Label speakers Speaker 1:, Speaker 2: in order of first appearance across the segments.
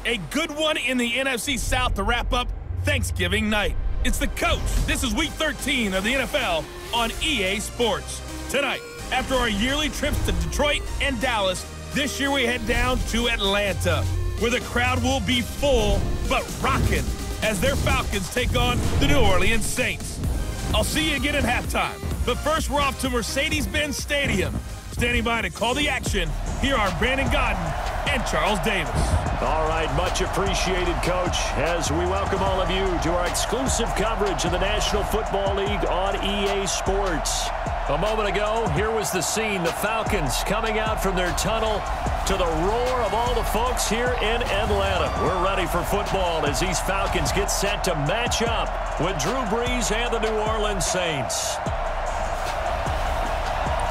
Speaker 1: A good one in the NFC South to wrap up Thanksgiving night. It's the coach. This is Week 13 of the NFL on EA Sports. Tonight, after our yearly trips to Detroit and Dallas, this year we head down to Atlanta, where the crowd will be full but rocking as their Falcons take on the New Orleans Saints. I'll see you again at halftime, but first we're off to Mercedes-Benz Stadium. Standing by to call the action, here are Brandon Godden and Charles Davis.
Speaker 2: All right, much appreciated, Coach, as we welcome all of you to our exclusive coverage of the National Football League on EA Sports. A moment ago, here was the scene, the Falcons coming out from their tunnel to the roar of all the folks here in Atlanta. We're ready for football as these Falcons get set to match up with Drew Brees and the New Orleans Saints.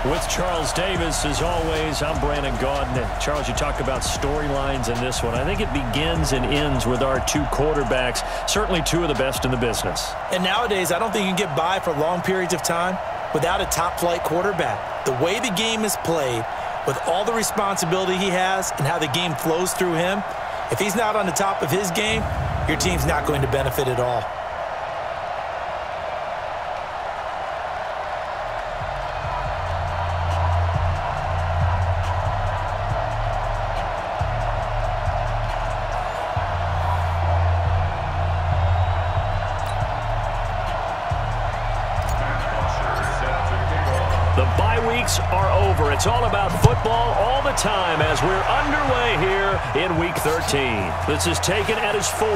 Speaker 2: With Charles Davis, as always, I'm Brandon Gaudin. Charles, you talk about storylines in this one. I think it begins and ends with our two quarterbacks, certainly two of the best in the business.
Speaker 3: And nowadays, I don't think you can get by for long periods of time without a top-flight quarterback. The way the game is played, with all the responsibility he has and how the game flows through him, if he's not on the top of his game, your team's not going to benefit at all.
Speaker 2: Are over. It's all about football all the time as we're underway here in Week 13. This is taken at his 4.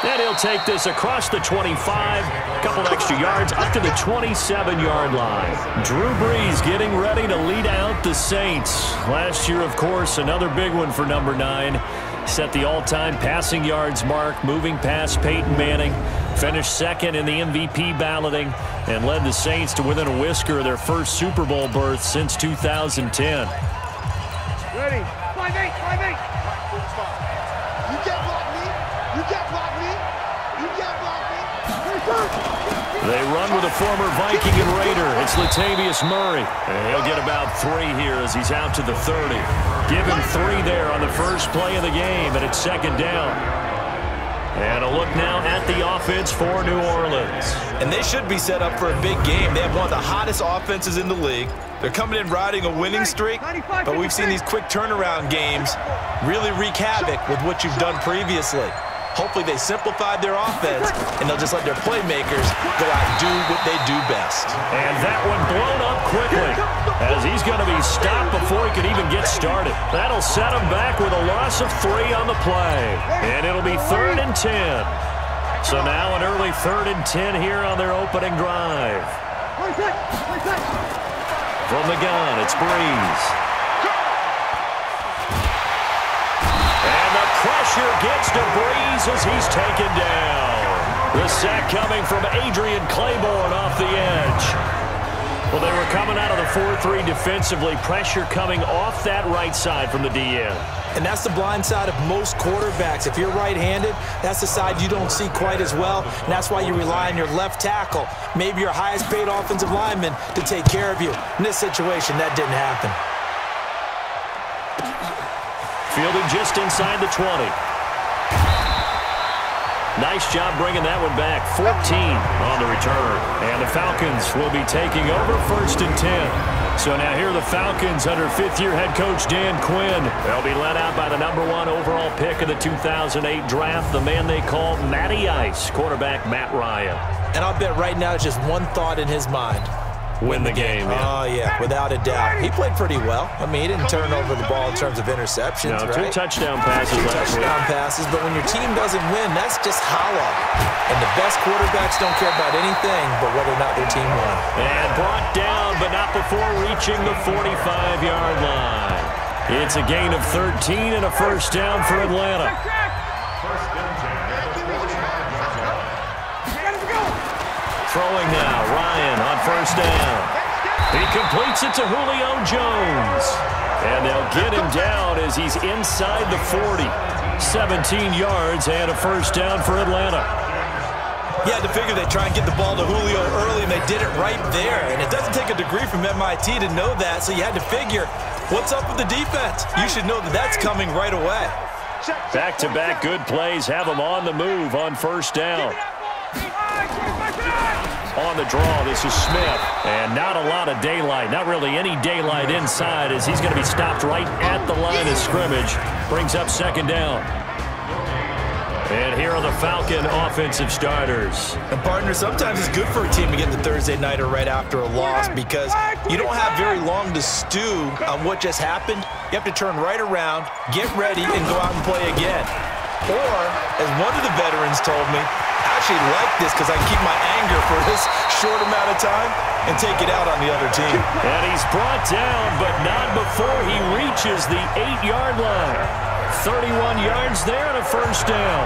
Speaker 2: And he'll take this across the 25, a couple extra yards up to the 27-yard line. Drew Brees getting ready to lead out the Saints. Last year, of course, another big one for number 9. Set the all-time passing yards mark, moving past Peyton Manning. Finished second in the MVP balloting and led the Saints to within a whisker of their first Super Bowl berth since 2010.
Speaker 4: Ready? 5-8, 5-8. You can't block me. You can't block me. You can't block me.
Speaker 2: They run with a former Viking and Raider. It's Latavius Murray. And he'll get about 3 here as he's out to the 30. Give him 3 there on the first play of the game, and it's second down. And a look now at the offense for New Orleans.
Speaker 3: And they should be set up for a big game. They have one of the hottest offenses in the league. They're coming in riding a winning streak, but we've seen these quick turnaround games really wreak havoc with what you've done previously. Hopefully they simplified their offense, and they'll just let their playmakers go out and do what they do best.
Speaker 2: And that one blown up quickly as he's going to be stopped before he could even get started. That'll set him back with a loss of 3 on the play. And it'll be 3rd and 10. So now an early 3rd and 10 here on their opening drive. From the gun, it's Brees. Pressure gets to Brees as he's taken down. The sack coming from Adrian Claiborne off the edge. Well, they were coming out of the 4-3 defensively. Pressure coming off that right side from the DN.
Speaker 3: And that's the blind side of most quarterbacks. If you're right-handed, that's the side you don't see quite as well. And that's why you rely on your left tackle, maybe your highest-paid offensive lineman, to take care of you. In this situation, that didn't happen.
Speaker 2: Fielded just inside the 20. Nice job bringing that one back. 14 on the return. And the Falcons will be taking over 1st and 10. So now here are the Falcons under 5th-year head coach Dan Quinn. They'll be led out by the number 1 overall pick of the 2008 draft, the man they call Matty Ice, quarterback Matt Ryan.
Speaker 3: And I'll bet right now it's just one thought in his mind.
Speaker 2: Win the game. Yeah.
Speaker 3: Oh, yeah, without a doubt. He played pretty well. I mean, he didn't turn over the ball in terms of interceptions,
Speaker 2: no,
Speaker 3: right?
Speaker 2: 2 touchdown passes.
Speaker 3: 2 touchdown passes, but when your team doesn't win, that's just hollow. And the best quarterbacks don't care about anything but whether or not their team won.
Speaker 2: And brought down, but not before reaching the 45-yard line. It's a gain of 13 and a first down for Atlanta. Throwing now, Ryan on first down. He completes it to Julio Jones. And they'll get him down as he's inside the 40. 17 yards and a first down for Atlanta.
Speaker 3: You had to figure they'd try and get the ball to Julio early, and they did it right there. And it doesn't take a degree from MIT to know that, so you had to figure What's up with the defense? You should know that that's coming right away.
Speaker 2: Back-to-back good plays have them on the move on first down. On the draw, this is Smith. And not a lot of daylight. Not really any daylight inside as he's going to be stopped right at the line of scrimmage. Brings up second down. And here are the Falcon offensive starters.
Speaker 3: And partner, sometimes it's good for a team to get the Thursday nighter right after a loss because you don't have very long to stew on what just happened. You have to turn right around, get ready, and go out and play again. Or, as one of the veterans told me, I actually like this because I can keep my anger for this short amount of time and take it out on the other team.
Speaker 2: And he's brought down, but not before he reaches the 8-yard line. 31 yards there and a first down.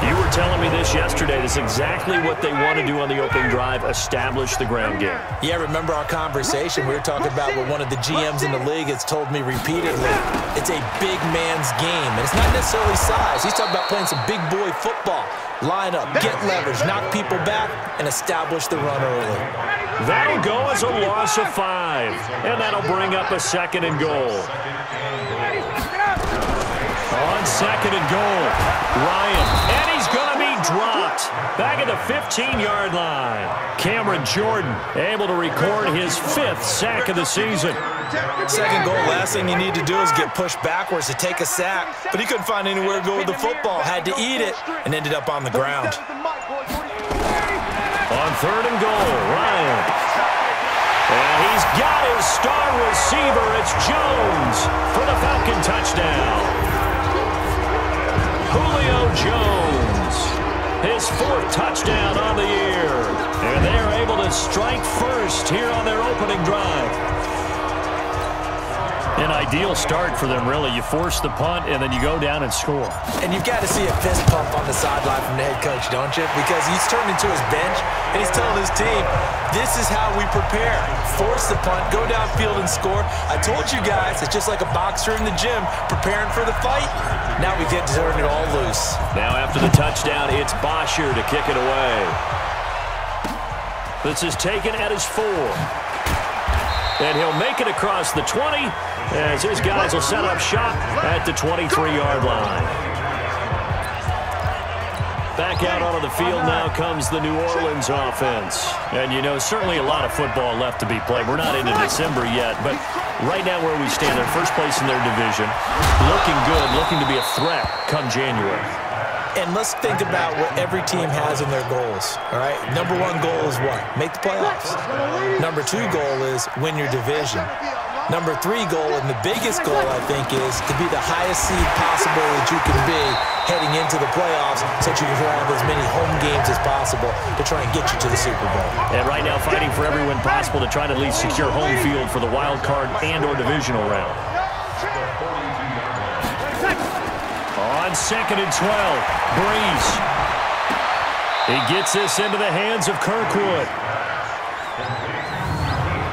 Speaker 2: You were telling me this yesterday. This is exactly what they want to do on the opening drive, establish the ground game.
Speaker 3: Yeah, remember our conversation? We were talking about what one of the GMs in the league has told me repeatedly. It's a big man's game, and it's not necessarily size. He's talking about playing some big boy football. Line up, get leverage, knock people back, and establish the run early.
Speaker 2: That'll go as a loss of 5, and that'll bring up a second and goal. On second and goal, Ryan, and he's going to be dropped back at the 15-yard line. Cameron Jordan able to record his 5th sack of the season.
Speaker 3: Second goal, last thing you need to do is get pushed backwards to take a sack, but he couldn't find anywhere to go with the football, had to eat it, and ended up on the ground.
Speaker 2: On third and goal, Ryan. And he's got his star receiver. It's Jones for the Falcon touchdown. Julio Jones, his 4th touchdown on the year. And they are able to strike first here on their opening drive. An ideal start for them, really. You force the punt, and then you go down and score.
Speaker 3: And you've got to see a fist pump on the sideline from the head coach, don't you? Because he's turned into his bench, and he's telling his team, this is how we prepare. Force the punt, go downfield and score. I told you guys, it's just like a boxer in the gym preparing for the fight. Now we get to turn it all loose.
Speaker 2: Now after the touchdown, it's Bosher to kick it away. This is taken at his 4. And he'll make it across the 20 as his guys will set up shop at the 23-yard line. Back out onto the field now comes the New Orleans offense. And, you know, certainly a lot of football left to be played. We're not into December yet, but right now where we stand, they're first place in their division. Looking good, looking to be a threat come January.
Speaker 3: And let's think about what every team has in their goals, all right? Number 1 goal is what? Make the playoffs. Number 2 goal is win your division. Number 3 goal, and the biggest goal, I think, is to be the highest seed possible that you can be heading into the playoffs so that you can have as many home games as possible to try and get you to the Super Bowl.
Speaker 2: And right now fighting for every win possible to try to at least secure home field for the wild card and or divisional round. On second and 12, Breeze. He gets this into the hands of Kirkwood.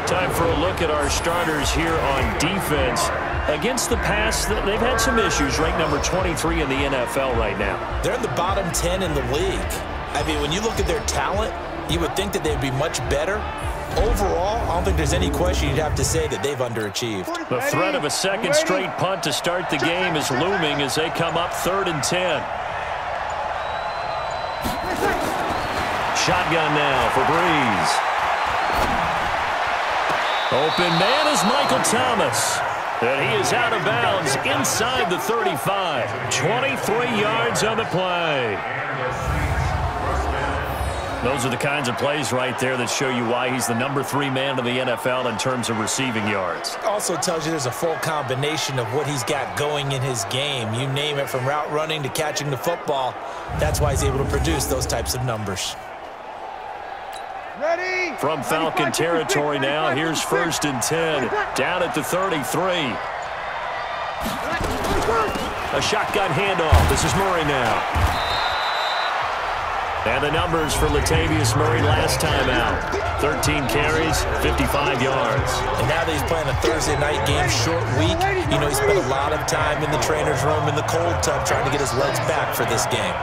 Speaker 2: Time for a look at our starters here on defense. Against the pass, they've had some issues. Ranked number 23 in the NFL right now.
Speaker 3: They're in the bottom 10 in the league. I mean, when you look at their talent, you would think that they'd be much better. Overall, I don't think there's any question you'd have to say that they've underachieved.
Speaker 2: The threat of a second straight punt to start the game is looming as they come up 3rd and 10. Shotgun now for Breeze. Open man is Michael Thomas. And he is out of bounds inside the 35. 23 yards on the play. Those are the kinds of plays right there that show you why he's the number 3 man in the NFL in terms of receiving yards.
Speaker 3: Also tells you there's a full combination of what he's got going in his game. You name it, from route running to catching the football. That's why he's able to produce those types of numbers.
Speaker 4: Ready?
Speaker 2: From Falcon territory now, here's 1st and 10. Down at the 33. A shotgun handoff. This is Murray now. And the numbers for Latavius Murray last time out. 13 carries, 55 yards.
Speaker 3: And now that he's playing a Thursday night game, short week, you know, he spent a lot of time in the trainer's room in the cold tub trying to get his legs back for this game.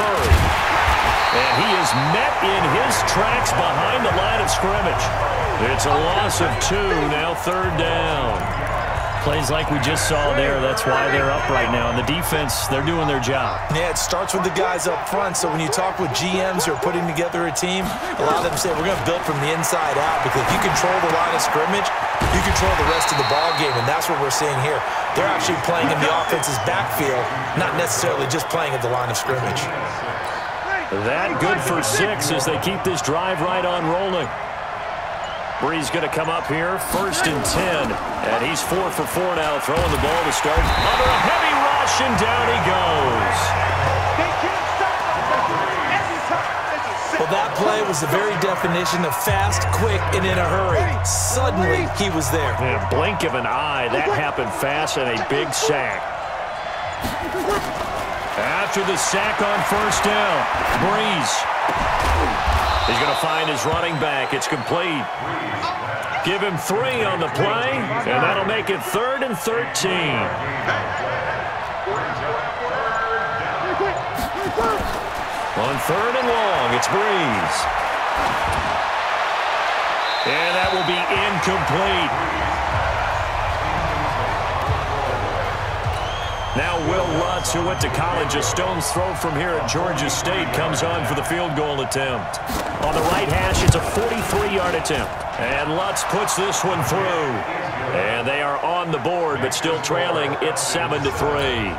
Speaker 2: Murray. And he is met in his tracks behind the line of scrimmage. It's a loss of 2, now 3rd down. Plays like we just saw there, that's why they're up right now. And the defense, they're doing their job.
Speaker 3: Yeah, it starts with the guys up front. So when you talk with GMs who are putting together a team, a lot of them say we're going to build from the inside out, because if you control the line of scrimmage, you control the rest of the ball game, and that's what we're seeing here. They're actually playing in the offense's backfield, not necessarily just playing at the line of scrimmage.
Speaker 2: That good for 6 as they keep this drive right on rolling. Brees going to come up here, 1st and 10. And he's 4 for 4 now, throwing the ball to start. Under a heavy rush, and down he goes.
Speaker 3: Well, that play was the very definition of fast, quick, and in a hurry. Suddenly, he was there.
Speaker 2: In a blink of an eye, that happened fast, and a big sack. After the sack on 1st down, Brees. He's going to find his running back. It's complete. Give him 3 on the play, and that'll make it 3rd and 13. On 3rd and long, it's Brees. And that will be incomplete. Now Will Lutz, who went to college a stone's throw from here at Georgia State, comes on for the field goal attempt. On the right hash, it's a 43-yard attempt. And Lutz puts this one through. And they are on the board, but still trailing. It's 7-3.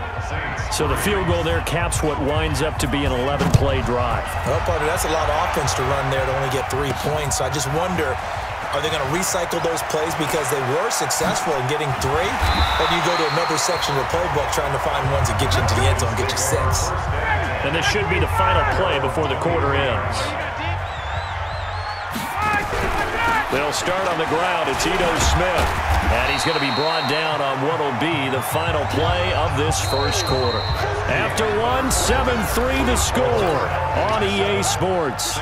Speaker 2: So the field goal there caps what winds up to be an 11-play drive.
Speaker 3: Well, partner, that's a lot of offense to run there to only get 3 points. So I just wonder, are they going to recycle those plays because they were successful in getting 3? Or do you go to another section of the playbook trying to find ones that get you into the end zone and get you 6?
Speaker 2: And this should be the final play before the quarter ends. They'll start on the ground. It's Ito Smith. And he's going to be brought down on what will be the final play of this first quarter. After 1, 7-3 the score on EA Sports.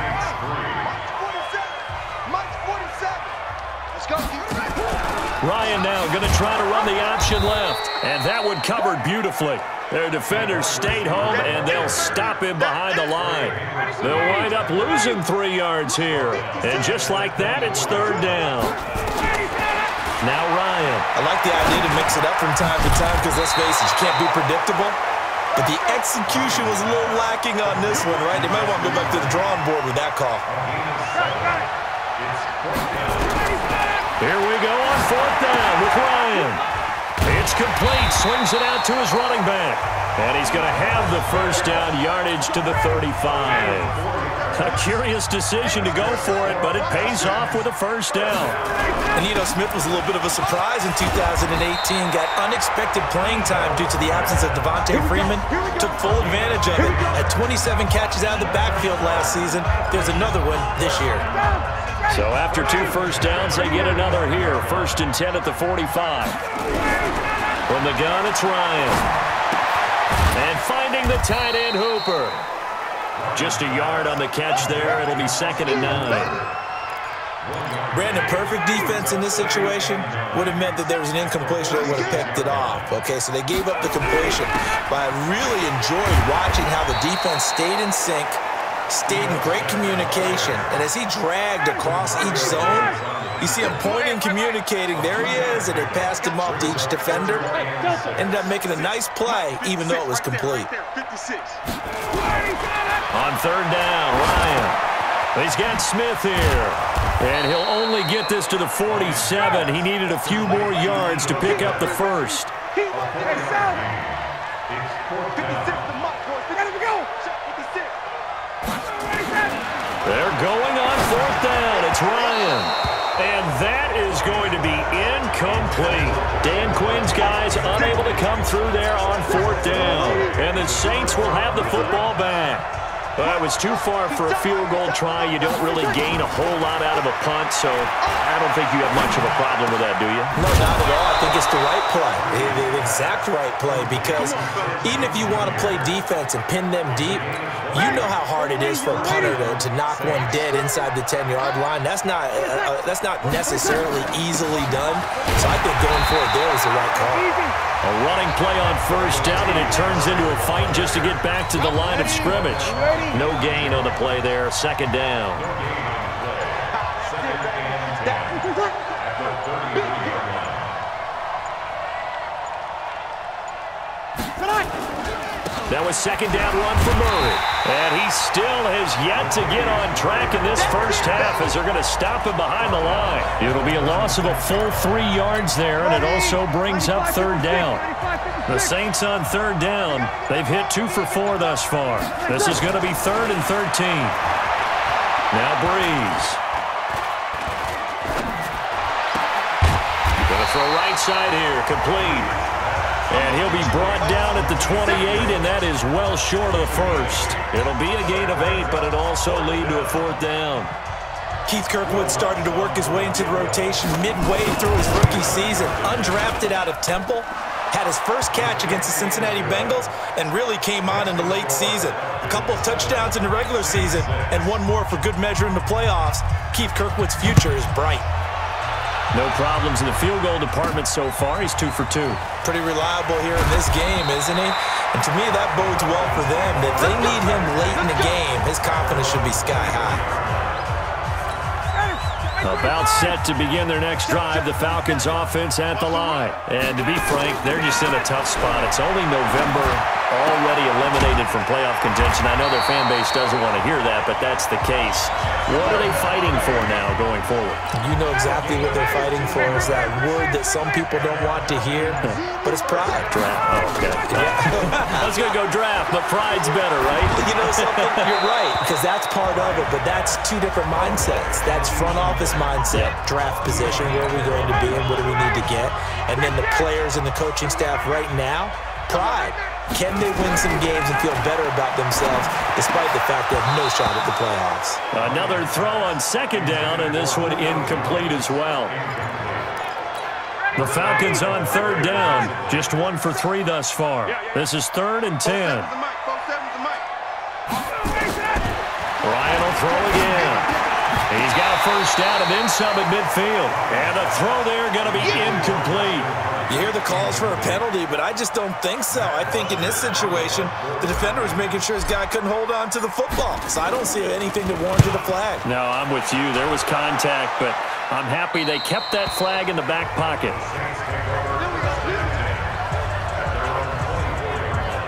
Speaker 2: Ryan now going to try to run the option left. And that one covered beautifully. Their defenders stayed home, and they'll stop him behind the line. They'll wind up losing 3 yards here. And just like that, it's 3rd down. Now Ryan.
Speaker 3: I like the idea to mix it up from time to time because, let's face it, you can't be predictable. But the execution was a little lacking on this one, right? They might want to go back to the drawing board with that call.
Speaker 2: Here we go on 4th down with Ryan. It's complete. Swings it out to his running back. And he's going to have the 1st down yardage to the 35. A curious decision to go for it, but it pays off with a 1st down.
Speaker 3: And Ito Smith was a little bit of a surprise in 2018. Got unexpected playing time due to the absence of Devontae Freeman. Took full advantage of it. Had 27 catches out of the backfield last season. There's another one this year.
Speaker 2: So after 2 1st downs, they get another here. 1st and 10 at the 45. From the gun, it's Ryan. And finding the tight end, Hooper. Just a yard on the catch there. It'll be 2nd and 9.
Speaker 3: Brandon, perfect defense in this situation would have meant that there was an incompletion that would have picked it off. Okay, so they gave up the completion. But I really enjoyed watching how the defense stayed in sync, stayed in great communication. And as he dragged across each zone, you see him pointing, communicating. There he is, and they passed him off to each defender. Ended up making a nice play, even though it was complete.
Speaker 2: On 3rd down, Ryan. He's got Smith here. And he'll only get this to the 47. He needed a few more yards to pick up the 1st. They're going on 4th down. It's Ryan. And that is going to be incomplete. Dan Quinn's guys unable to come through there on 4th down. And the Saints will have the football back. Well, it was too far for a field goal try. You don't really gain a whole lot out of a punt, so I don't think you have much of a problem with that, do you?
Speaker 3: No, not at all. I think it's the right play, the exact right play, because even if you want to play defense and pin them deep, you know how hard it is for a punter to knock one dead inside the 10-yard line. That's not necessarily easily done, so I think going for it there is the right call.
Speaker 2: A running play on 1st down, and it turns into a fight just to get back to the line of scrimmage. No gain on the play there, 2nd down. That was second down run for Murray. And he still has yet to get on track in this first half as they're going to stop him behind the line. It'll be a loss of a full 3 yards there, and it also brings up third down. The Saints on third down. They've hit 2 for 4 thus far. This is going to be 3rd and 13. Now Breeze. Going to throw right side here. Complete. And he'll be brought down at the 28, and that is well short of the first. It'll be a gain of 8, but it'll also lead to a 4th down.
Speaker 3: Keith Kirkwood started to work his way into the rotation midway through his rookie season. Undrafted out of Temple, had his first catch against the Cincinnati Bengals, and really came on in the late season. A couple of touchdowns in the regular season, and one more for good measure in the playoffs. Keith Kirkwood's future is bright.
Speaker 2: No problems in the field goal department so far. He's 2 for 2.
Speaker 3: Pretty reliable here in this game, isn't he? And to me, that bodes well for them. If they need him late in the game, his confidence should be sky high.
Speaker 2: About set to begin their next drive, the Falcons offense at the line. And to be frank, they're just in a tough spot. It's only November, already eliminated from playoff contention. I know their fan base doesn't want to hear that, but that's the case. What are they fighting for now going forward?
Speaker 3: You know exactly what they're fighting for is that word that some people don't want to hear, but it's pride.
Speaker 2: Draft. Oh, okay. I was going to go draft, but pride's better, right?
Speaker 3: You know something? You're right, because that's part of it, but that's 2 different mindsets. That's front office mindset, draft position, where are we going to be and what do we need to get? And then the players and the coaching staff right now, pride. Can they win some games and feel better about themselves despite the fact they have no shot at the playoffs?
Speaker 2: Another throw on second down, and this one incomplete as well. The Falcons on third down, just 1 for 3 thus far. This is 3rd and 10. Ryan will throw again. He's got a first down and then some at midfield. And the throw there going to be incomplete.
Speaker 3: You hear the calls for a penalty, but I just don't think so. I think in this situation, the defender was making sure his guy couldn't hold on to the football. So I don't see anything that warranted a flag.
Speaker 2: No, I'm with you. There was contact, but I'm happy they kept that flag in the back pocket.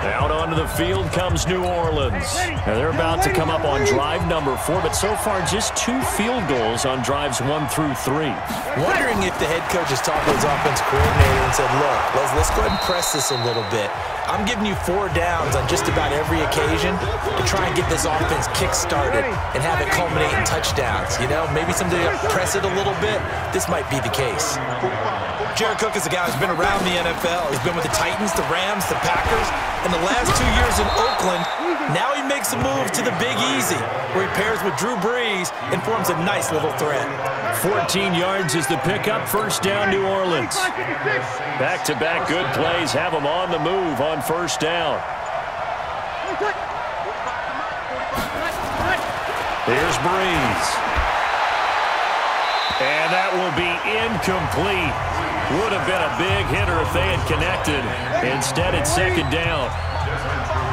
Speaker 2: Out onto the field comes New Orleans. Now they're about to come up on drive number 4, but so far just 2 field goals on drives 1 through 3.
Speaker 3: Wondering if the head coach has talked to his offense coordinator and said, look, let's go ahead and press this a little bit. I'm giving you 4 downs on just about every occasion to try and get this offense kick-started and have it culminate in touchdowns. You know, maybe someday press it a little bit. This might be the case. Jared Cook is a guy who's been around the NFL. He's been with the Titans, the Rams, the Packers. In the last 2 years in Oakland, now he makes a move to the Big Easy, where he pairs with Drew Brees and forms a nice little threat.
Speaker 2: 14 yards is the pickup, first down New Orleans. Back-to-back good plays have them on the move on first down. Here's Brees. And that will be incomplete. Would have been a big hitter if they had connected. Instead, it's second down.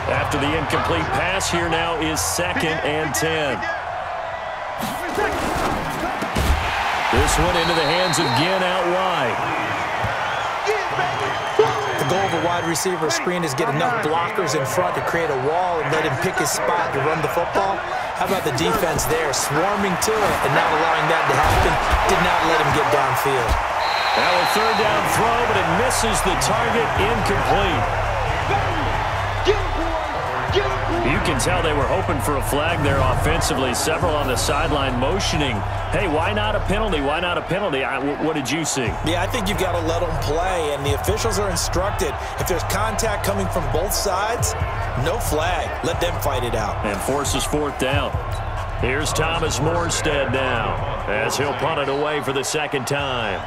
Speaker 2: After the incomplete pass, here now is 2nd and 10. This one into the hands of Ginn out wide.
Speaker 3: The goal of a wide receiver screen is get enough blockers in front to create a wall and let him pick his spot to run the football. How about the defense there, swarming to it and not allowing that to happen? Did not let him get downfield.
Speaker 2: Now a third down throw, but it misses the target, incomplete. You can tell they were hoping for a flag there offensively. Several on the sideline motioning, hey, why not a penalty? Why not a penalty? What did you see?
Speaker 3: Yeah, I think you've got to let them play, and the officials are instructed. If there's contact coming from both sides, no flag. Let them fight it out.
Speaker 2: And forces 4th down. Here's Thomas Morstead now, as he'll punt it away for the 2nd time.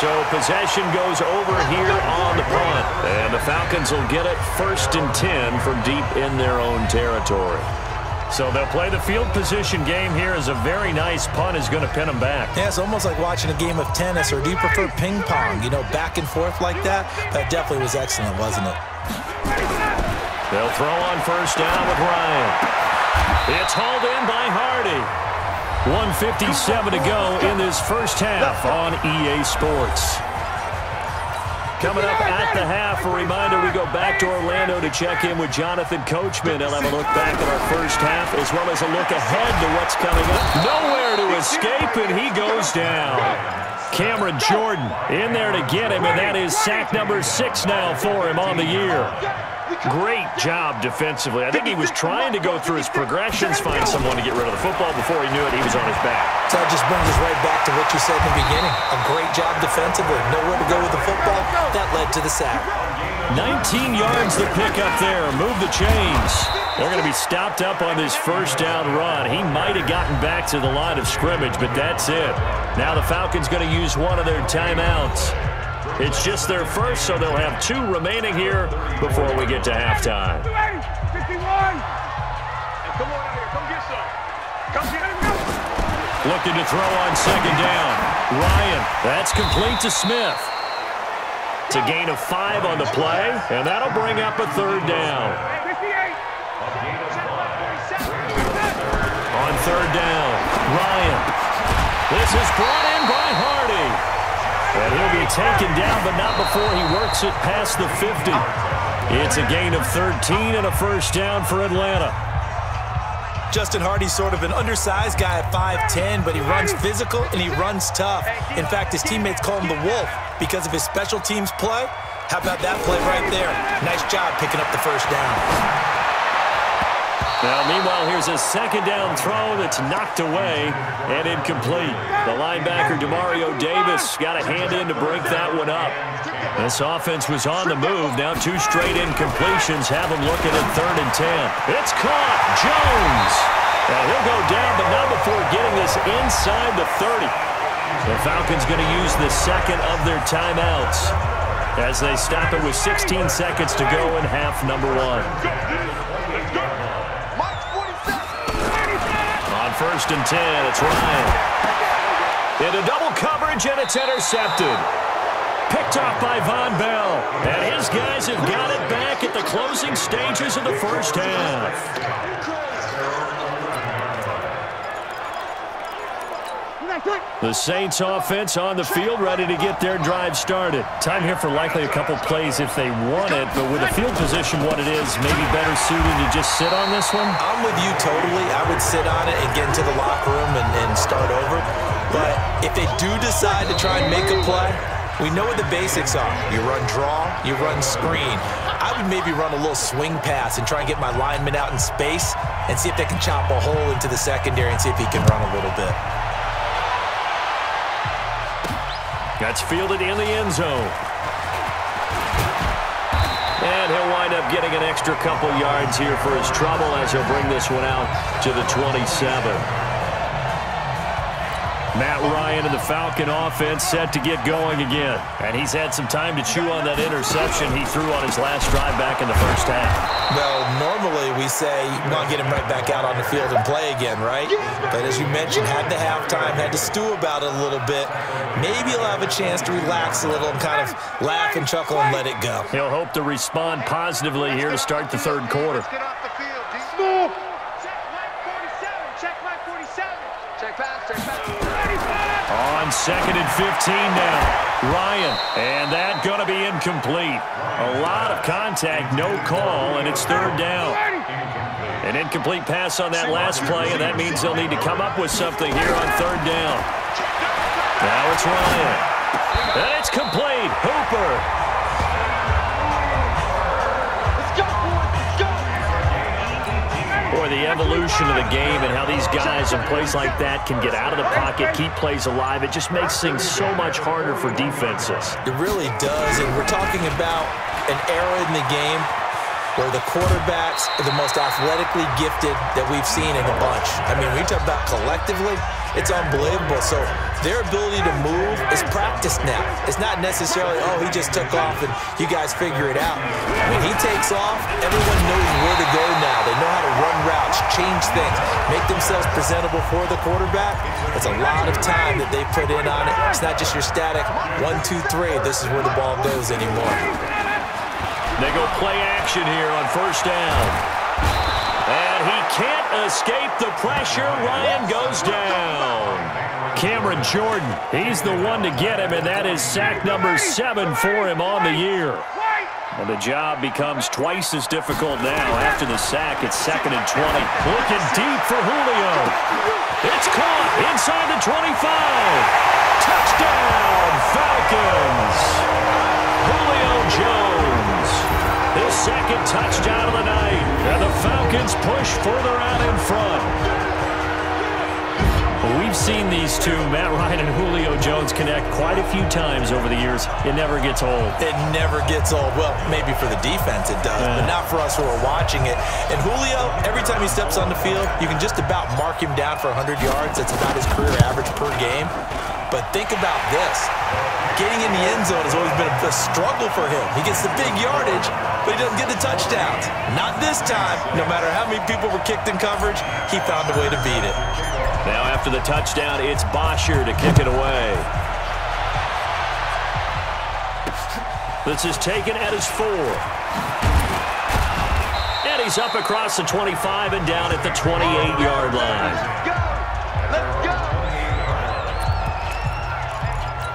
Speaker 2: So possession goes over here on the punt. And the Falcons will get it 1st and 10 from deep in their own territory. So they'll play the field position game here as a very nice punt is going to pin them back.
Speaker 3: Yeah, it's almost like watching a game of tennis, or do you prefer ping pong? You know, back and forth like that? That definitely was excellent, wasn't it?
Speaker 2: They'll throw on first down with Ryan. It's hauled in by Hardy. 1:57 to go in this first half on EA Sports. Coming up at the half, a reminder, we go back to Orlando to check in with Jonathan Coachman. He'll have a look back at our first half as well as a look ahead to what's coming up. Nowhere to escape, and he goes down. Cameron Jordan in there to get him, and that is sack number 6 now for him on the year. Great job defensively. I think he was trying to go through his progressions, find someone to get rid of the football. Before he knew it, he was on his back.
Speaker 3: So that just brings us right back to what you said in the beginning. A great job defensively. Nowhere to go with the football. That led to the sack.
Speaker 2: 19 yards to pick up there. Move the chains. They're going to be stopped up on this first down run. He might have gotten back to the line of scrimmage, but that's it. Now the Falcons going to use one of their timeouts. It's just their first, so they'll have 2 remaining here before we get to halftime. Looking to throw on second down. Ryan, that's complete to Smith. It's a gain of 5 on the play, and that'll bring up a third down. On third down, Ryan. This is brought in by Hardy. And he'll be taken down, but not before he works it past the 50. It's a gain of 13 and a first down for Atlanta.
Speaker 3: Justin Hardy's sort of an undersized guy at 5'10", but he runs physical and he runs tough. In fact, his teammates call him the Wolf because of his special teams play. How about that play right there? Nice job picking up the first down.
Speaker 2: Now, meanwhile, here's a second down throw that's knocked away and incomplete. The linebacker, Demario Davis, got a hand in to break that one up. This offense was on the move. Now 2 straight incompletions have them looking at 3rd and 10. It's caught. Jones. And he'll go down, but not before getting this inside the 30. The Falcons going to use the second of their timeouts as they stop it with 16 seconds to go in half number 1. First and 10, it's Ryan. Into double coverage, and it's intercepted. Picked off by Von Bell. And his guys have got it back at the closing stages of the first half. The Saints offense on the field, ready to get their drive started. Time here for likely a couple plays if they want it, but with the field position what it is, maybe better suited to just sit on this one?
Speaker 3: I'm with you totally. I would sit on it and get into the locker room and start over. But if they do decide to try and make a play, we know what the basics are. You run draw, you run screen. I would maybe run a little swing pass and try and get my lineman out in space and see if they can chop a hole into the secondary and see if he can run a little bit.
Speaker 2: That's fielded in the end zone. And he'll wind up getting an extra couple yards here for his trouble as he'll bring this one out to the 27. Matt Ryan and the Falcon offense set to get going again. And he's had some time to chew on that interception he threw on his last drive back in the first half.
Speaker 3: Well, normally we say you want to get him right back out on the field and play again, right? But as you mentioned, had the halftime, had to stew about it a little bit. Maybe he'll have a chance to relax a little and kind of laugh and chuckle and let it go.
Speaker 2: He'll hope to respond positively here to start the third quarter. On 2nd and 15 now, Ryan, and that going to be incomplete. A lot of contact, no call, and it's 3rd down. An incomplete pass on that last play, and that means they'll need to come up with something here on 3rd down. Now it's Ryan, and it's complete. Hooper. Boy, the evolution of the game and how these guys in plays like that can get out of the pocket, keep plays alive, it just makes things so much harder for defenses.
Speaker 3: It really does, and we're talking about an era in the game where the quarterbacks are the most athletically gifted that we've seen in a bunch. I mean, when you talk about collectively, it's unbelievable. So their ability to move is practiced now. It's not necessarily, oh, he just took off and you guys figure it out. When he takes off, everyone knows where to go now. They know how to run routes, change things, make themselves presentable for the quarterback. It's a lot of time that they put in on it. It's not just your static 1, 2, 3. This is where the ball goes anymore.
Speaker 2: They go play action here on first down. And he can't escape the pressure. Ryan goes down. Cameron Jordan, he's the one to get him, and that is sack number 7 for him on the year. And the job becomes twice as difficult now. After the sack, it's 2nd and 20. Looking deep for Julio. It's caught inside the 25. Touchdown, Falcons. Julio Jones, his 2nd touchdown of the night. And the Falcons push further out in front. We've seen these two, Matt Ryan and Julio Jones, connect quite a few times over the years. It never gets old.
Speaker 3: It never gets old. Well, maybe for the defense it does, but not for us who are watching it. And Julio, every time he steps on the field, you can just about mark him down for 100 yards. That's about his career average per game. But think about this. Getting in the end zone has always been a struggle for him. He gets the big yardage, but he doesn't get the touchdowns. Not this time. No matter how many people were kicked in coverage, he found a way to beat it.
Speaker 2: Now after the touchdown, it's Bosher to kick it away. This is taken at his 4. And he's up across the 25 and down at the 28-yard line.
Speaker 4: Let's go!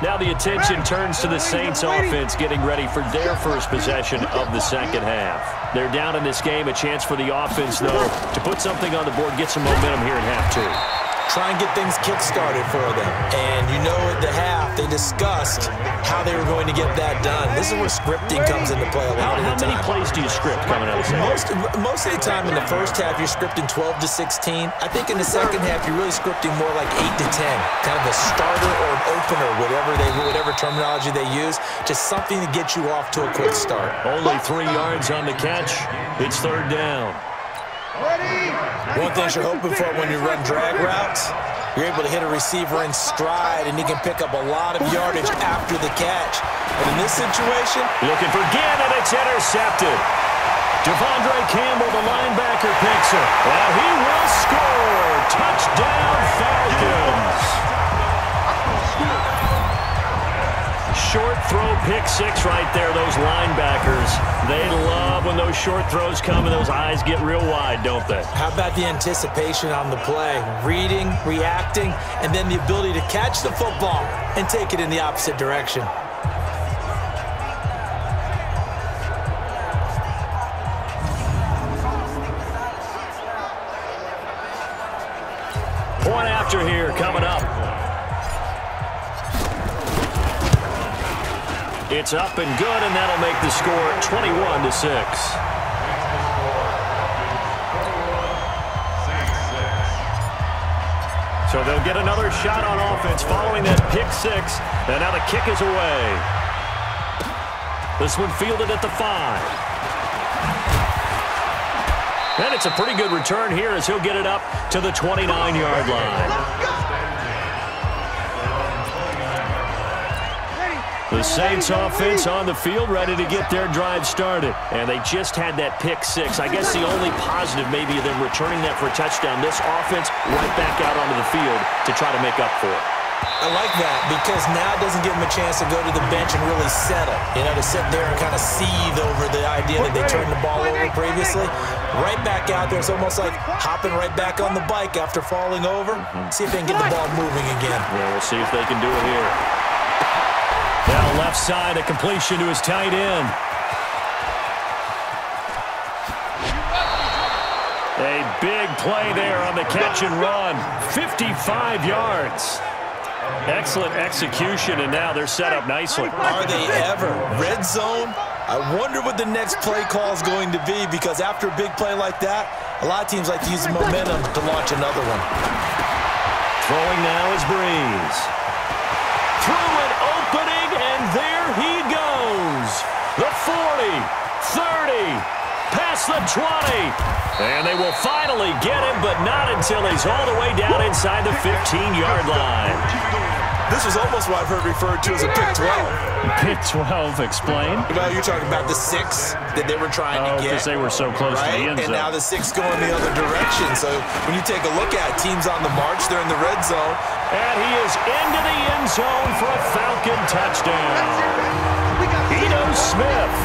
Speaker 2: Now the attention turns to the Saints offense getting ready for their first possession of the second half. They're down in this game. A chance for the offense, though, to put something on the board, get some momentum here in half 2.
Speaker 3: Try and get things kick-started for them. And you know at the half, they discussed how they were going to get that done. This is where scripting comes into play a lot of the time.
Speaker 2: How many plays do you script coming out of the second?
Speaker 3: Most of the time in the first half, you're scripting 12 to 16. I think in the second half, you're really scripting more like 8 to 10. Kind of a starter or an opener, whatever terminology they use. Just something to get you off to a quick start.
Speaker 2: Only 3 yards on the catch. It's 3rd down.
Speaker 3: One thing you're hoping for when you run drag routes, you're able to hit a receiver in stride, and he can pick up a lot of yardage after the catch. But in this situation,
Speaker 2: looking for Ginn, and it's intercepted. Devondre Campbell, the linebacker, picks it. And he will score. Touchdown, Falcons. Short throw, pick 6 right there. Those linebackers, they love when those short throws come and those eyes get real wide, don't they?
Speaker 3: How about the anticipation on the play? Reading, reacting, and then the ability to catch the football and take it in the opposite direction.
Speaker 2: Point after here coming up. It's up and good, and that'll make the score 21 to 6. So they'll get another shot on offense following that pick 6, and now the kick is away. This one fielded at the 5. And it's a pretty good return here as he'll get it up to the 29-yard line. The Saints offense on the field ready to get their drive started. And they just had that pick 6. I guess the only positive maybe of them returning that for a touchdown. This offense right back out onto the field to try to make up for it.
Speaker 3: I like that because now it doesn't give them a chance to go to the bench and really settle. You know, to sit there and kind of seethe over the idea that they turned the ball over previously. Right back out there. It's almost like hopping right back on the bike after falling over. See if they can get the ball moving again.
Speaker 2: Yeah, we'll see if they can do it here. Now left side, a completion to his tight end. A big play there on the catch and run. 55 yards. Excellent execution, and now they're set up nicely.
Speaker 3: Are they ever? Red zone? I wonder what the next play call is going to be, because after a big play like that, a lot of teams like to use the momentum to launch another one.
Speaker 2: Throwing now is Breeze. Through an opening, and there he goes. The 40, 30, past the 20. And they will finally get him, but not until he's all the way down inside the 15-yard line.
Speaker 3: This was almost what I've heard referred to as a pick 12.
Speaker 2: Pick 12, explain.
Speaker 3: Well, you're talking about the 6 that they were trying to get.
Speaker 2: Because they were so close to the end zone.
Speaker 3: And now the 6 going the other direction. So when you take a look at it, teams on the march, they're in the red zone.
Speaker 2: And he is into the end zone for a Falcon touchdown. Eno Smith.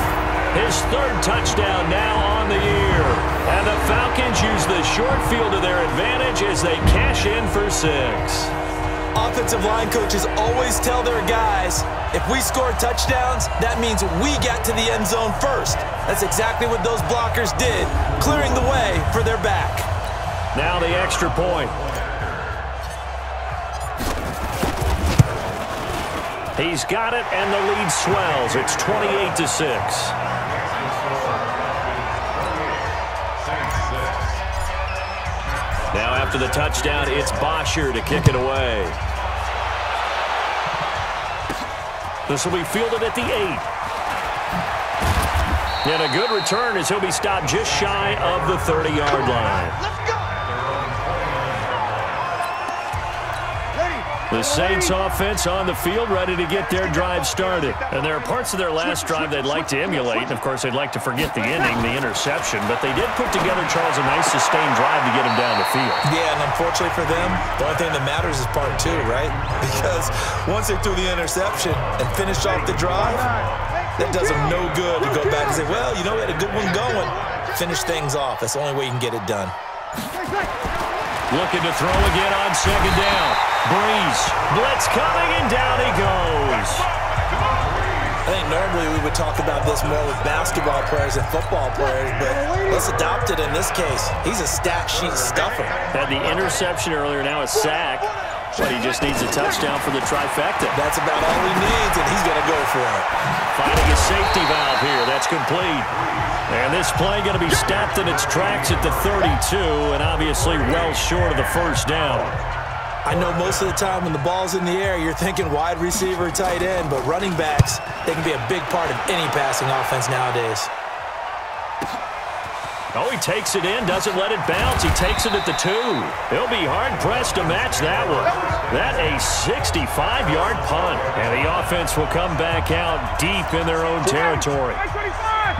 Speaker 2: His third touchdown now on the year. And the Falcons use the short field to their advantage as they cash in for 6.
Speaker 3: Offensive line coaches always tell their guys, if we score touchdowns, that means we get to the end zone first. That's exactly what those blockers did, clearing the way for their back.
Speaker 2: Now the extra point. He's got it, and the lead swells. It's 28-6. Now after the touchdown, it's Bosher to kick it away. This will be fielded at the 8. And a good return as he'll be stopped just shy of the 30-yard line. The Saints offense on the field, ready to get their drive started. And there are parts of their last drive they'd like to emulate. And, of course, they'd like to forget the inning, the interception. But they did put together, Charles, a nice sustained drive to get him down the field.
Speaker 3: Yeah, and unfortunately for them, the only thing that matters is part 2, right? Because once they threw the interception and finished off the drive, that does them no good to go back and say, well, you know, we had a good one going. Finish things off. That's the only way you can get it done.
Speaker 2: Looking to throw again on second down. Breeze, blitz coming, and down he goes.
Speaker 3: I think normally we would talk about this more with basketball players and football players, but let's adopt it in this case. He's a stat sheet stuffer.
Speaker 2: Had the interception earlier, now a sack, but he just needs a touchdown for the trifecta.
Speaker 3: That's about all he needs, and he's going to go for it.
Speaker 2: Finding a safety valve here. That's complete. And this play going to be stopped in its tracks at the 32, and obviously well short of the first down.
Speaker 3: I know most of the time when the ball's in the air, you're thinking wide receiver, tight end, but running backs, they can be a big part of any passing offense nowadays.
Speaker 2: Oh, he takes it in, doesn't let it bounce. He takes it at the 2. He'll be hard-pressed to match that one. That a 65-yard punt. And the offense will come back out deep in their own territory.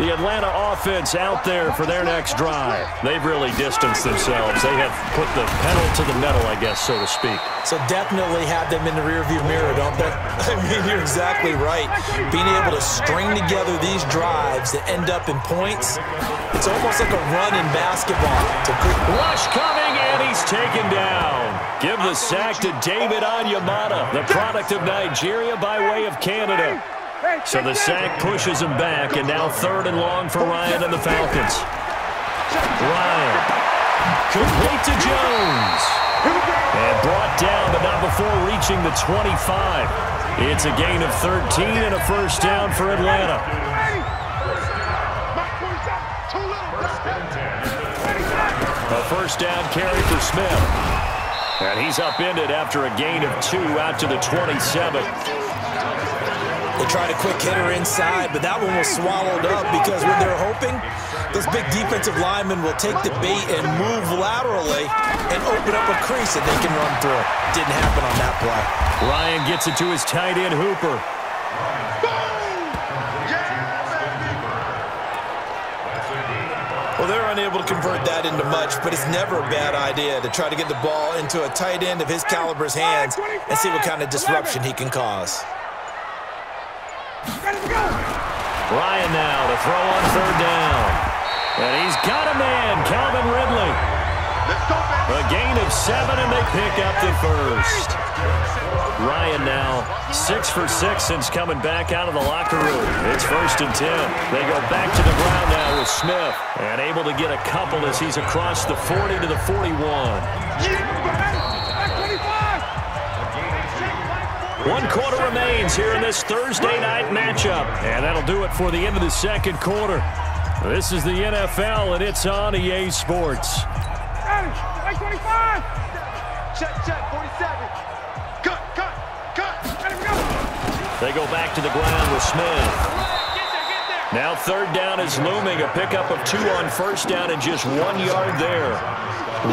Speaker 2: The Atlanta offense out there for their next drive. They've really distanced themselves. They have put the pedal to the metal, I guess, so to speak.
Speaker 3: So definitely have them in the rearview mirror, don't they? I mean, you're exactly right. Being able to string together these drives that end up in points, it's almost like a run in basketball.
Speaker 2: Rush coming, and he's taken down. Give the sack to David Onyemata, the product of Nigeria by way of Canada. So the sack pushes him back, and now 3rd and long for Ryan and the Falcons. Ryan, complete to Jones. And brought down, but not before reaching the 25. It's a gain of 13 and a first down for Atlanta. A first down carry for Smith. And he's upended after a gain of 2 out to the 27.
Speaker 3: They tried a quick hitter inside, but that one was swallowed up because when they're hoping, those big defensive linemen will take the bait and move laterally and open up a crease that they can run through. Didn't happen on that play.
Speaker 2: Ryan gets it to his tight end, Hooper.
Speaker 3: Well, they're unable to convert that into much, but it's never a bad idea to try to get the ball into a tight end of his caliber's hands and see what kind of disruption he can cause.
Speaker 2: Ryan now to throw on 3rd down. And he's got a man, Calvin Ridley. A gain of 7, and they pick up the first. Ryan now 6 for 6 since coming back out of the locker room. It's 1st and 10. They go back to the ground now with Smith. And able to get a couple as he's across the 40 to the 41. 1 quarter remains here in this Thursday night matchup. And that'll do it for the end of the 2nd quarter. This is the NFL, and it's on EA Sports.
Speaker 4: Check, 47. Cut.
Speaker 2: They go back to the ground with Smith. Now 3rd down is looming. A pickup of 2 on 1st down and just 1 yard there.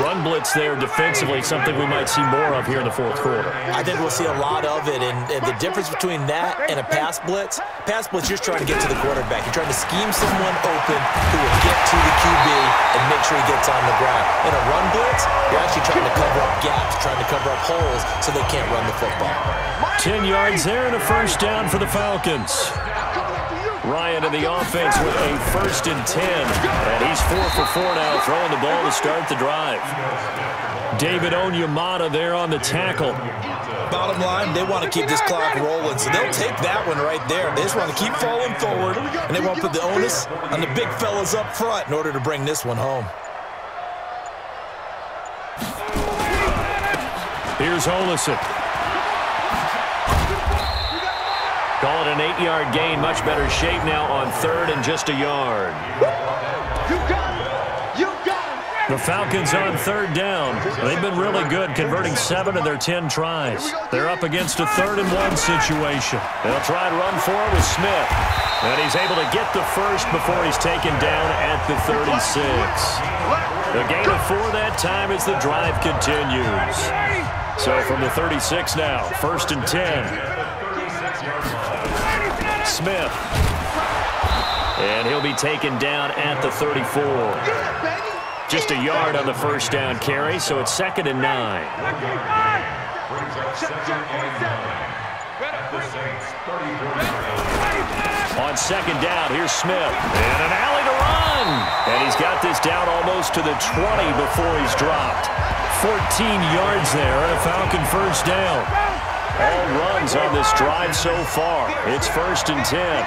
Speaker 2: Run blitz there defensively, something we might see more of here in the 4th quarter.
Speaker 3: I think we'll see a lot of it, and the difference between that and a pass blitz, you're just trying to get to the quarterback. You're trying to scheme someone open who will get to the QB and make sure he gets on the ground. In a run blitz, you're actually trying to cover up gaps, trying to cover up holes so they can't run the football.
Speaker 2: 10 yards there and a first down for the Falcons. Ryan in the offense with a 1st and 10. And he's 4 for 4 now, throwing the ball to start the drive. David Onyemata there on the tackle.
Speaker 3: Bottom line, they want to keep this clock rolling, so they'll take that one right there. They just want to keep falling forward, and they want to put the onus on the big fellas up front in order to bring this one home.
Speaker 2: Here's Olesen. Call it an 8-yard gain. Much better shape now on 3rd and just a yard. The Falcons on 3rd down. They've been really good, converting 7 of their 10 tries. They're up against a 3rd and 1 situation. They'll try and run for it with Smith. And he's able to get the first before he's taken down at the 36. A gain of 4 that time as the drive continues. So from the 36 now, 1st and 10. Smith. And he'll be taken down at the 34. Just a yard on the first down carry, so it's 2nd and 9. On 2nd down, here's Smith. And an alley to run. And he's got this down almost to the 20 before he's dropped. 14 yards there and a Falcon first down. All runs on this drive so far. It's 1st and 10.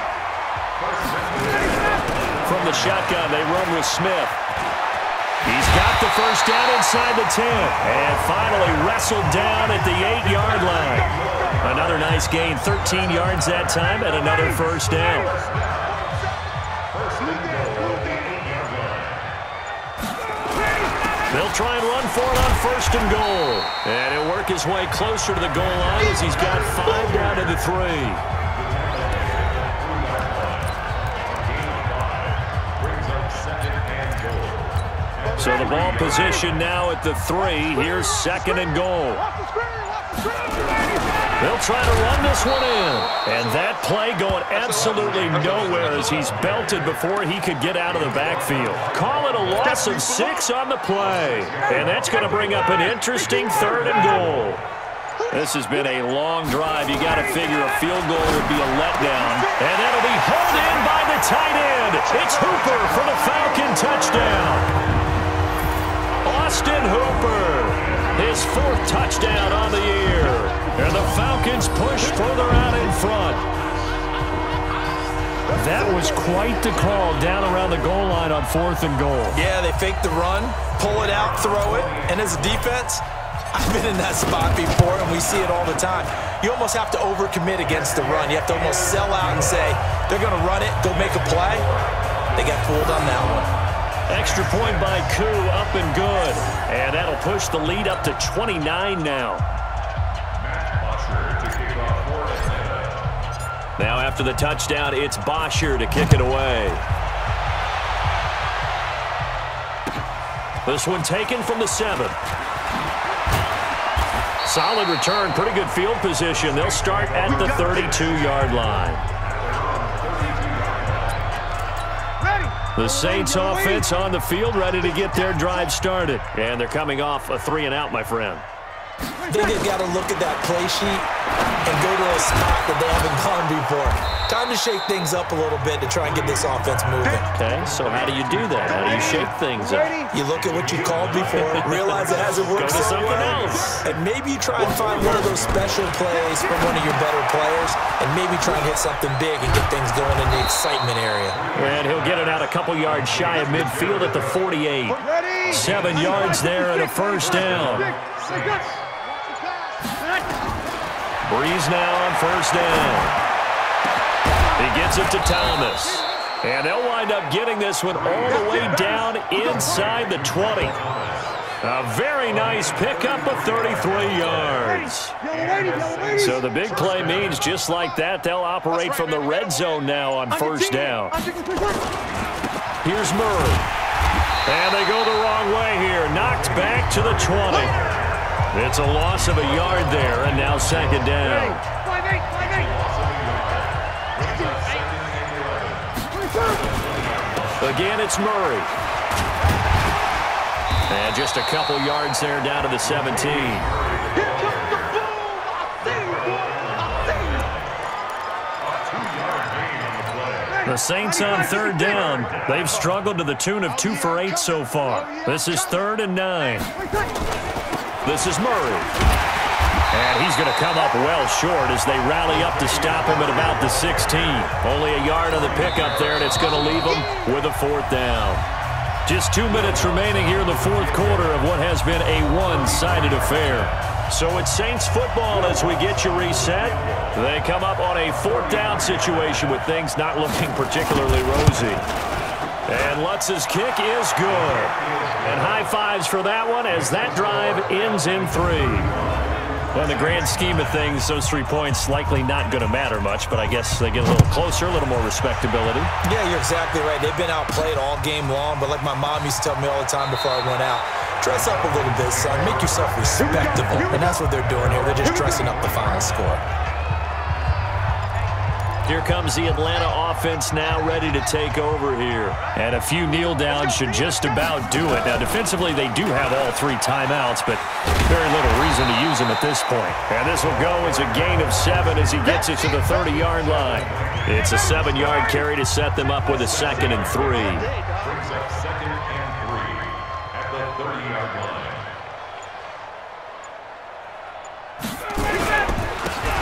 Speaker 2: From the shotgun, they run with Smith. He's got the first down inside the 10. And finally wrestled down at the 8-yard line. Another nice gain, 13 yards that time, and another first down. They'll try and run for it on 1st and goal. And he'll work his way closer to the goal line as he's got 5 down to the 3. So the ball position now at the 3. Here's 2nd and goal. They'll try to run this one in. And that play going absolutely nowhere as he's belted before he could get out of the backfield. Call it a loss of 6 on the play. And that's going to bring up an interesting 3rd and goal. This has been a long drive. You got to figure a field goal would be a letdown. And that'll be hauled in by the tight end. It's Hooper for the Falcon touchdown. Austin Hooper, his 4th touchdown on the year. And the Falcons push further out in front. That was quite the call down around the goal line on 4th and goal.
Speaker 3: Yeah, they fake the run, pull it out, throw it. And as a defense, I've been in that spot before, and we see it all the time. You almost have to overcommit against the run. You have to almost sell out and say, they're going to run it, go make a play. They got fooled on that one.
Speaker 2: Extra point by Koo, up and good. And that'll push the lead up to 29 now. Now after the touchdown, it's Bosher to kick it away. This one taken from the 7. Solid return, pretty good field position. They'll start at the 32-yard line. The Saints offense on the field, ready to get their drive started. And they're coming off a 3-and-out, my friend.
Speaker 3: I think they've got to look at that play sheet and go to a spot that they haven't gone before. Time to shake things up a little bit to try and get this offense moving.
Speaker 2: Okay, so how do you do that? How do you shake things up?
Speaker 3: You look at what you called before, realize it hasn't worked
Speaker 2: Go to
Speaker 3: so
Speaker 2: something
Speaker 3: well,
Speaker 2: else.
Speaker 3: and maybe try and find one of those special plays from one of your better players, and maybe try and hit something big and get things going in the excitement area.
Speaker 2: And he'll get it out a couple yards shy of midfield at the 48. 7 yards there and a first down. Breeze now on first down. He gets it to Thomas. And they'll wind up getting this one all the way down inside the 20. A very nice pickup of 33 yards. So the big play means just like that, they'll operate from the red zone now on first down. Here's Murray. And they go the wrong way here. Knocked back to the 20. It's a loss of a yard there, and now 2nd down. Again, it's Murray. And just a couple yards there down to the 17. The Saints on third down. They've struggled to the tune of 2 for 8 so far. This is 3rd and 9. This is Murray. And he's going to come up well short as they rally up to stop him at about the 16. Only a yard on the pickup there, and it's going to leave him with a 4th down. Just 2 minutes remaining here in the 4th quarter of what has been a one-sided affair. So it's Saints football as we get you reset. They come up on a 4th down situation with things not looking particularly rosy. And Lutz's kick is good. And high fives for that one as that drive ends in 3. Well, in the grand scheme of things, those 3 points likely not going to matter much, but I guess they get a little closer, a little more respectability.
Speaker 3: Yeah, you're exactly right. They've been outplayed all game long, but like my mom used to tell me all the time before I went out, dress up a little bit, son. Make yourself respectable. And that's what they're doing here. They're just dressing up the final score.
Speaker 2: Here comes the Atlanta offense now ready to take over here. And a few kneel downs should just about do it. Now, defensively, they do have all 3 timeouts, but very little reason to use them at this point. And this will go as a gain of 7 as he gets it to the 30-yard line. It's a 7-yard carry to set them up with a 2nd and 3.
Speaker 5: Brings up 2nd and 3 at the 30-yard line.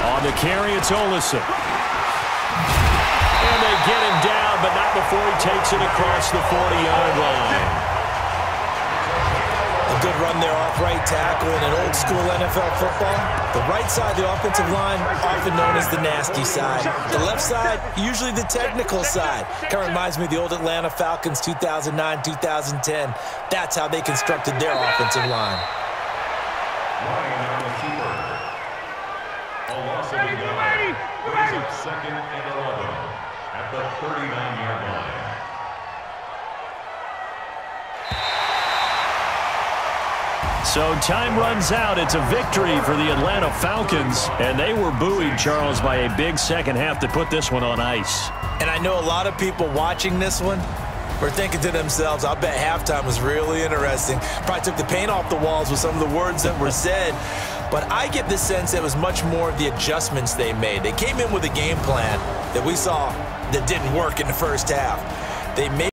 Speaker 2: On the carry, it's Olsen. And they get him down, but not before he takes it across the 40-yard line.
Speaker 3: A good run there off right tackle in an old-school NFL football. The right side of the offensive line, often known as the nasty side. The left side, usually the technical side. Kind of reminds me of the old Atlanta Falcons 2009-2010. That's how they constructed their offensive line.
Speaker 5: Line on the keeper. A loss of 9. Brings up 2nd and 11 at the 39-yard line.
Speaker 2: So time runs out. It's a victory for the Atlanta Falcons, and they were buoyed, Charles, by a big second half to put this one on ice.
Speaker 3: And I know a lot of people watching this one were thinking to themselves, I bet halftime was really interesting. Probably took the paint off the walls with some of the words that were said. But I get the sense it was much more of the adjustments they made. They came in with a game plan that we saw that didn't work in the first half. They made